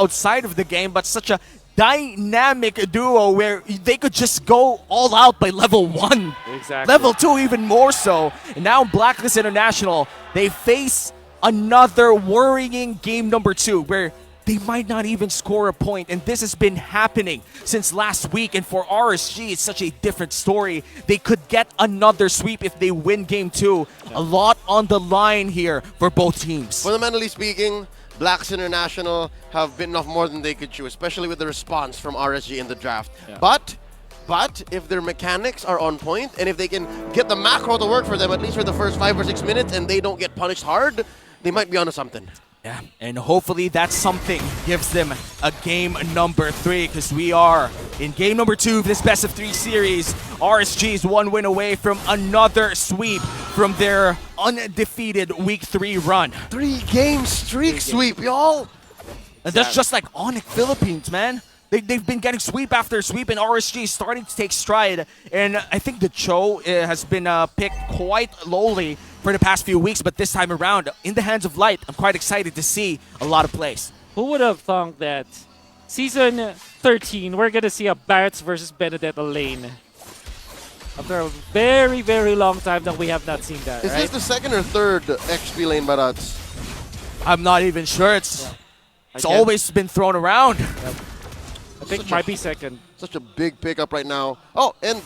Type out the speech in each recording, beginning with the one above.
outside of the game, but such a dynamic duo where they could just go all out by level 1. Exactly. Level 2 even more so. And now Blacklist International, they face another worrying game number 2 where they might not even score a point. And this has been happening since last week. And for RSG, it's such a different story. They could get another sweep if they win game 2. Yeah. A lot on the line here for both teams. Fundamentally speaking, Blacks International have bitten off more than they could chew, especially with the response from RSG in the draft. Yeah. But if their mechanics are on point, and if they can get the macro to work for them, at least for the first 5 or 6 minutes, and they don't get punished hard, they might be onto something. Yeah, and hopefully that something gives them a game number 3, because we are in game number 2 of this best of 3 series. RSG is 1 win away from another sweep from their undefeated week 3 run. 3-game streak sweep, y'all. And that's just like Onyx Philippines, man. They've been getting sweep after sweep, and RSG is starting to take stride. And I think the Cho has been picked quite lowly for the past few weeks, but this time around, in the hands of Light, I'm quite excited to see a lot of plays. Who would have thought that Season 13, we're going to see a Barretts versus Benedetta lane? After a very, very long time that we have not seen that, Is this the second or third XP lane Barretts? I'm not even sure. It's always been thrown around. Yep. I think it might be second. Such a big pickup right now. Oh, and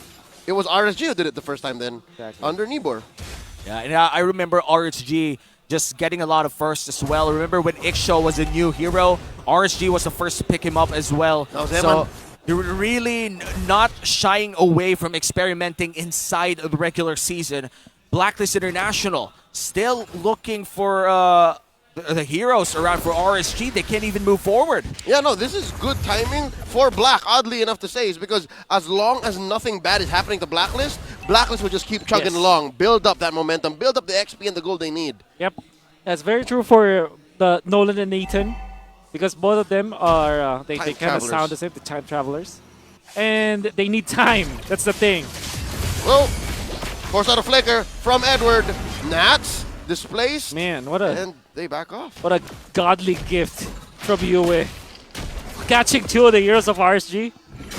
it was RSG who did it the first time then, under Nibor. Yeah, and I remember RSG just getting a lot of firsts as well. Remember when Ixcho was a new hero, RSG was the first to pick him up as well. So you're really not shying away from experimenting inside of the regular season. Blacklist International still looking for the heroes around for RSG. They can't even move forward. Yeah, no, this is good timing for Black, oddly enough to say, is because as long as nothing bad is happening to Blacklist will just keep chugging along, build up that momentum, build up the XP and the gold they need. Yep, that's very true for the Nolan and Nathan, because both of them are, they kind of sound the same, the time travelers. And they need time, that's the thing. Well, force out a flicker from Edward. Nats displaced. Man, what a... And they back off. What a godly gift from Yue. Catching 2 of the heroes of RSG.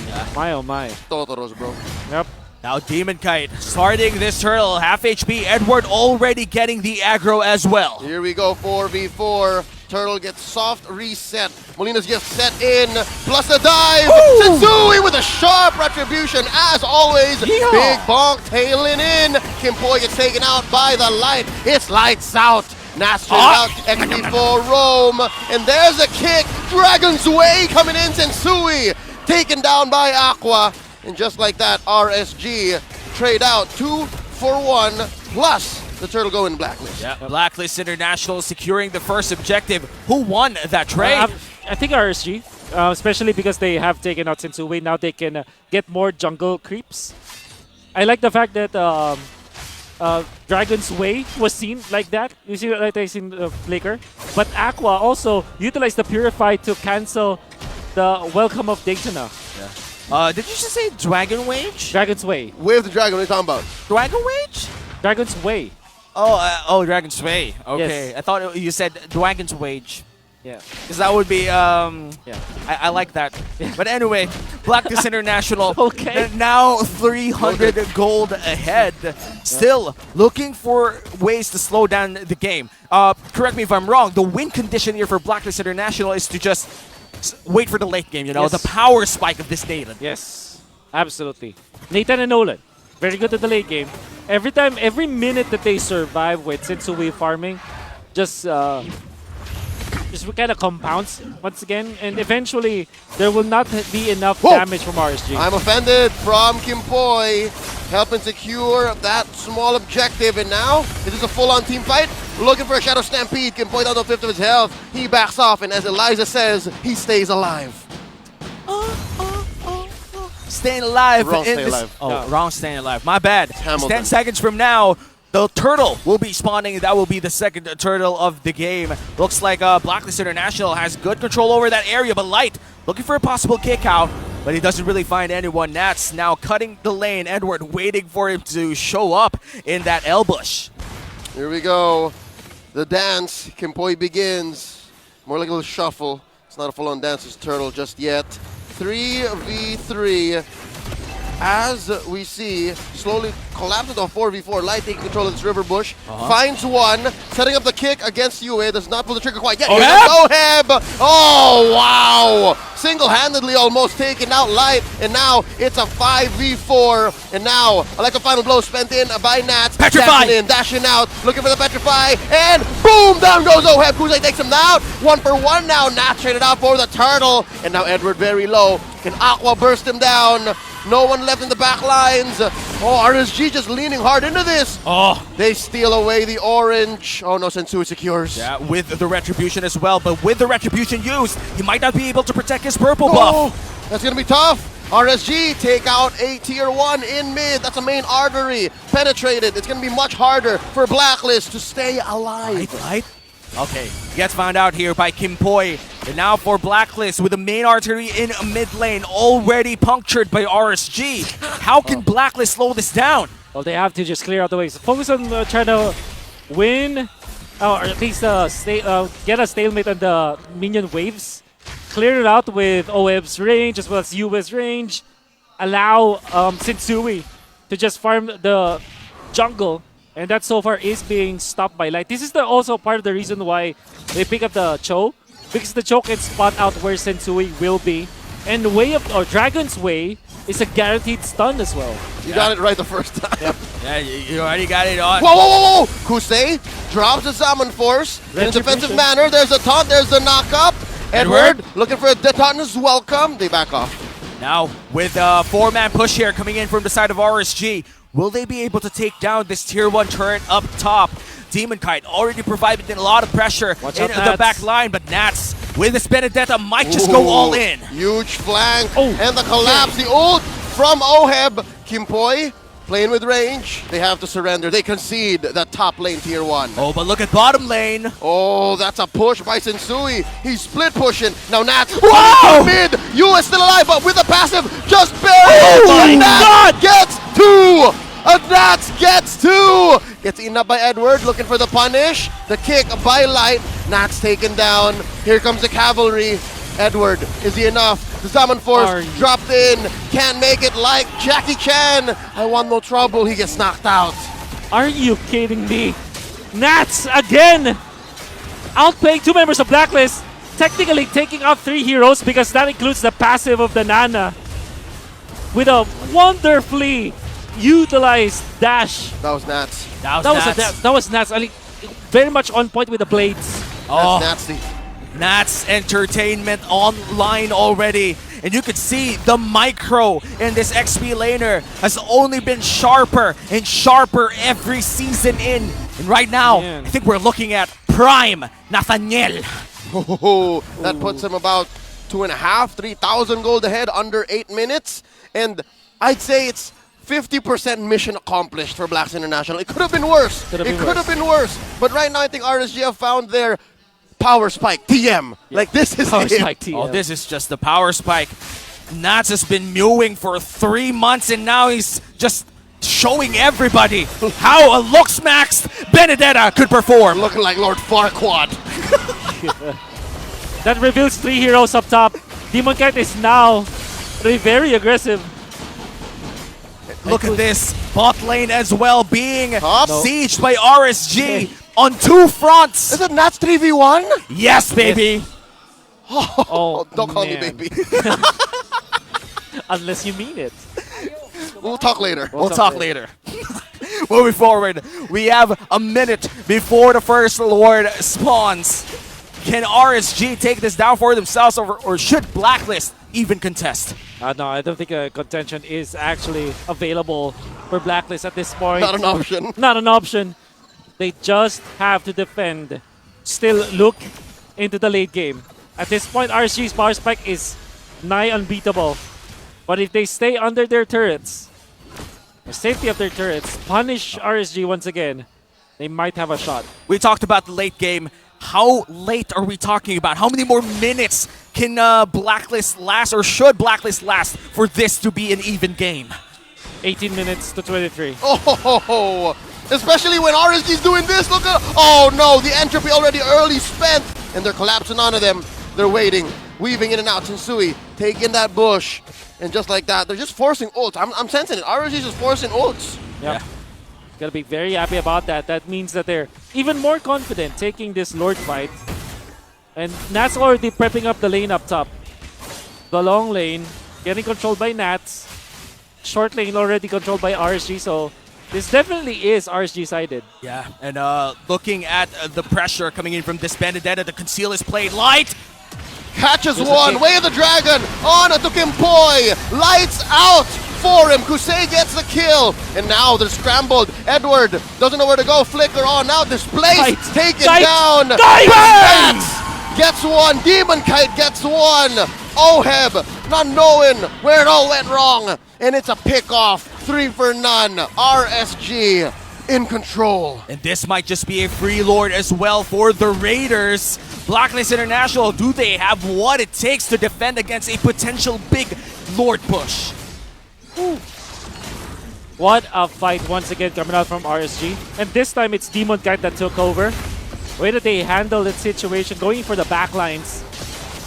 Yeah. My oh my. Totoros, bro. Yep. Now Demon Kite starting this turtle. Half HP. Edward already getting the aggro as well. Here we go, 4v4. Turtle gets soft reset. Molina's just set in, plus the dive. Sensui with a sharp retribution, as always. Yeehaw. Big bonk tailing in. Kimpoi gets taken out by the Light. It's lights out. Nats out, XP4 Rome, and there's a kick. Dragon's Way coming in, Sensui taken down by Aqua, and just like that, RSG trade out 2 for 1, plus the Turtle go in Blacklist. Yeah, Blacklist International securing the first objective. Who won that trade? I think RSG, especially because they have taken out Sensui. Now they can get more jungle creeps. I like the fact that Dragon's Way was seen like that. You see, like I seen Flicker. But Aqua also utilized the Purify to cancel the Welcome of Daytona. Yeah. Did you just say Dragon Wage? Dragon's Way. Wave the dragon, what are you talking about? Dragon Wage? Dragon's Way. Oh, Dragon's Way. Okay, Yes. I thought you said Dragon's Wage. Yeah. Because that would be, I like that. But anyway, Blacklist International, now 300 gold ahead. Still looking for ways to slow down the game. Correct me if I'm wrong, the win condition here for Blacklist International is to just wait for the late game, you know, the power spike of this Nathan. Yes, absolutely. Nathan and Nolan, very good at the late game. Every minute that they survive with Sensui farming, just kind of compounds once again, and eventually there will not be enough damage from RSG. I'm offended from Kimpoi, helping secure that small objective, and now this is a full-on team fight. Looking for a Shadow Stampede. Kimpoi down to 5th of his health. He backs off, and as Eliza says, he stays alive. Staying alive. Wrong, stay alive. Oh, wrong, staying alive. My bad. Hamilton. 10 seconds from now, the turtle will be spawning. That will be the second turtle of the game. Looks like Blacklist International has good control over that area, but Light looking for a possible kick out, but he doesn't really find anyone. Nats now cutting the lane. Edward waiting for him to show up in that L-bush. Here we go. The dance. Kimpoi begins. More like a little shuffle. It's not a full-on Dancer's Turtle just yet. 3v3. As we see, slowly collapses to a 4v4. Light taking control of this river bush. Finds one, setting up the kick against Yue. Does not pull the trigger quite yet. Oheb! Oh, wow! Single-handedly almost taken out Light. And now it's a 5v4. And now, like a final blow spent in by Nats. Petrify! Dashing out, looking for the Petrify. And boom! Down goes Oheb. Kuzai takes him out. 1-for-1 now. Nats traded out for the turtle. And now Edward very low. Can Aqua burst him down? No one left in the back lines. Oh, RSG just leaning hard into this. Oh, They steal away the orange. Oh no, Sensui secures. yeah, with the retribution as well. But with the retribution used, he might not be able to protect his purple buff. Oh, that's gonna be tough. RSG take out a tier 1 in mid. That's a main artery. Penetrated. It's gonna be much harder for Blacklist to stay alive. Right? Okay, gets found out here by Kimpoi. And now for Blacklist with the main artery in mid lane already punctured by RSG. How can Blacklist slow this down? Well, they have to just clear out the ways. Focus on trying to win, or at least get a stalemate on the minion waves. Clear it out with Oheb's range as well as Yue's range. Allow Sensui to just farm the jungle. And that so far is being stopped by Light. This is also part of the reason why they pick up the Cho. Because the Cho can spot out where Sensui will be. And Dragon's Way is a guaranteed stun as well. You got it right the first time. Yep. Yeah, you already got it on. Whoa, whoa, whoa, whoa! Kusei drops the Salmon Force in a defensive manner. There's a taunt, there's the knock-up. Edward looking for a taunt is welcome. They back off. Now, with a 4-man push here coming in from the side of RSG, will they be able to take down this tier 1 turret up top? Demon Kite already provided a lot of pressure in the back line, but Nats with his Benedetta might just go all in. Huge flank and the collapse. The ult from Oheb. Kimpoi playing with range. They have to surrender. They concede the top lane tier 1. Oh, but look at bottom lane. Oh, that's a push by Sensui. He's split pushing. Now Nats. Wow! Mid. Yu is still alive, but with the passive, just barely. Oh my Nats gets 2. Nats gets 2. Gets eaten up by Edward. Looking for the punish. The kick by Light. Nats taken down. Here comes the cavalry. Edward, is he enough? The Salmon Force dropped in. Can't make it like Jackie Chan. I want no trouble. He gets knocked out. Are you kidding me? Nats again! Outplaying 2 members of Blacklist. Technically taking out 3 heroes because that includes the passive of the Nana. With a wonderfully utilized dash. That was Nats. That was Nats. I mean, very much on point with the blades. Oh, That's nasty. Nats Entertainment online already. And you could see the micro in this XP laner has only been sharper and sharper every season in. And right now, I think we're looking at Prime Nathaniel. Oh, that puts him about 2,500, 3,000 gold ahead, under 8 minutes. And I'd say it's 50% mission accomplished for Blacks International. It could have been worse. Could have been worse. But right now, I think RSG have found their power spike, TM. Like, this is Power it. spike TM. Oh, this is just the power spike. Nats has been mewing for 3 months, and now he's just showing everybody how a looks maxed Benedetta could perform. Looking like Lord Farquaad. That reveals 3 heroes up top. Demon Kite is now very aggressive. Look at this. Bot lane as well being Top. sieged by RSG on 2 fronts. Is it Nats 3v1? Yes, baby. Oh, Don't call me man. baby. Unless you mean it. We'll talk later. We'll talk later. Moving forward, we have a minute before the first Lord spawns. Can RSG take this down for themselves, or should Blacklist even contest? No, I don't think a contention is actually available for Blacklist at this point. Not an option. Not an option. They just have to defend. Still look into the late game. At this point, RSG's power spike is nigh unbeatable. But if they stay under their turrets, the safety of their turrets, punish RSG once again, they might have a shot. We talked about the late game. How late are we talking about? How many more minutes can Blacklist last, or should Blacklist last for this to be an even game? 18 minutes to 23. Oh, especially when RSG's doing this. Look at, oh no, the entropy already early spent, and they're collapsing onto them. They're waiting. weaving in and out. Sensui taking that bush. And just like that, they're just forcing ults. I'm sensing it. RSG is just forcing ults. Yeah. Gotta be very happy about that. That means that they're even more confident taking this Lord fight. And Nats already prepping up the lane up top. The long lane getting controlled by Nats. Short lane already controlled by RSG, so this definitely is RSG sided. Yeah, and looking at the pressure coming in from this Benedetta, the conceal is played. Light! Catches one, way of the dragon, on to Kimpoi, lights out for him, Kusei gets the kill, and now they're scrambled, Edward doesn't know where to go, flicker on, now displaced, taken down, Nats gets one, Demon Kite gets one, Oheb not knowing where it all went wrong, and it's a pick off, 3 for none, RSG in control. And this might just be a free Lord as well for the Raiders. Blacklist International, do they have what it takes to defend against a potential big Lord push? Ooh. What a fight once again coming out from RSG. And this time it's Demon Kite that took over. Way that they handled the situation, going for the backlines.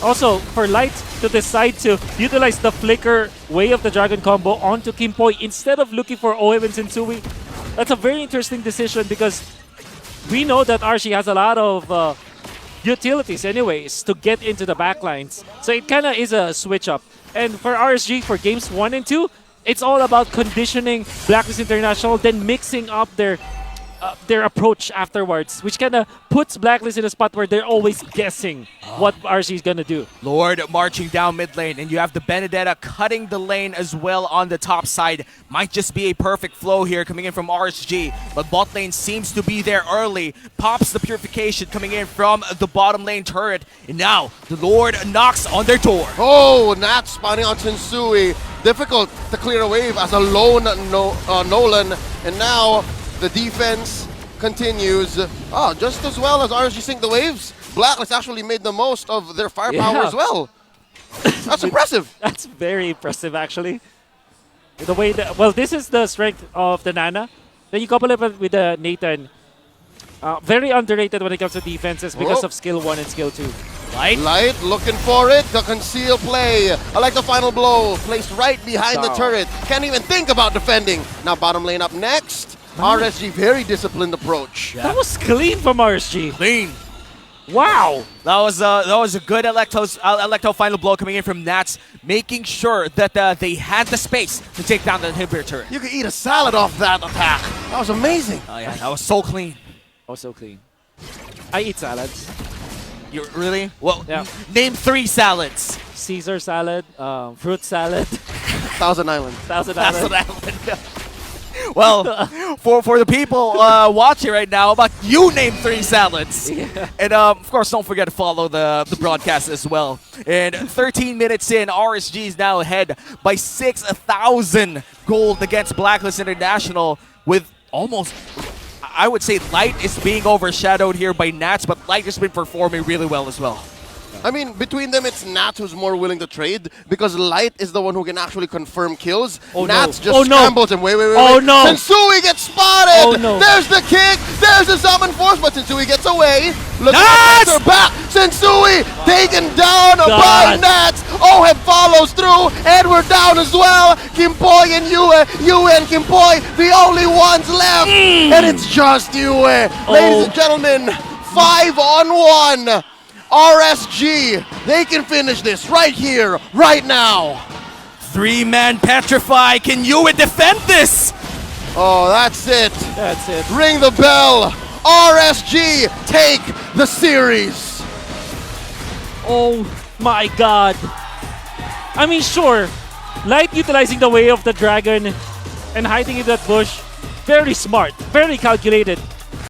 Also, for Light to decide to utilize the flicker way of the Dragon combo onto Kimpoi instead of looking for OM and Sensui. That's a very interesting decision because we know that RSG has a lot of utilities anyways to get into the backlines. So it kind of is a switch up. And for RSG, for games 1 and 2, it's all about conditioning Blacklist International, then mixing up their approach afterwards, which kind of puts Blacklist in a spot where they're always guessing what RSG is going to do. Lord marching down mid lane, and you have the Benedetta cutting the lane as well on the top side. Might just be a perfect flow here coming in from RSG, but bot lane seems to be there early. Pops the purification coming in from the bottom lane turret, and now the Lord knocks on their door. Oh, Nats spawning on Sensui. Difficult to clear a wave as a lone Nolan, and now the defense continues. Oh, just as well as RSG sink the waves, Blacklist actually made the most of their firepower as well. That's impressive. That's very impressive, actually. The way that, well, this is the strength of the Nana. Then you couple it with the Nathan. Very underrated when it comes to defenses because of skill 1 and skill 2. Light looking for it, the conceal play. I like the final blow, placed right behind the turret. Can't even think about defending. Now bottom lane up next. RSG, very disciplined approach. That was clean from RSG. Clean. Wow. That was a good Electro final blow coming in from Nats, making sure that they had the space to take down the inhibitor turret. You could eat a salad off that attack. That was amazing. Oh yeah, that was so clean. Also clean. I eat salads. You really? Well, yeah. Name 3 salads. Caesar salad, fruit salad. Thousand Island. Thousand Island. Well, for the people watching right now, how about you name 3 salads? Yeah. And of course, don't forget to follow the broadcast as well. And 13 minutes in, RSG is now ahead by 6,000 gold against Blacklist International with almost, I would say, Light is being overshadowed here by Nats, but Light has been performing really well as well. I mean, between them, it's Nats who's more willing to trade because Light is the one who can actually confirm kills. Nats just scrambles him. Wait. Oh no! Sensui gets spotted! Oh no! There's the kick! There's the summon force, but Sensui gets away. Look at her back! Sensui taken down by Nats! Oheb follows through! Edward down as well! Kimpoi and Yue! Yue and Kimpoi, the only ones left! And it's just Yue! Ladies and gentlemen, 5-on-1! RSG, they can finish this right here, right now. 3-man petrify. Can you defend this? Oh, that's it. That's it. Ring the bell. RSG, take the series. Oh my god. I mean, sure, Light utilizing the way of the dragon and hiding in that bush, very smart, very calculated.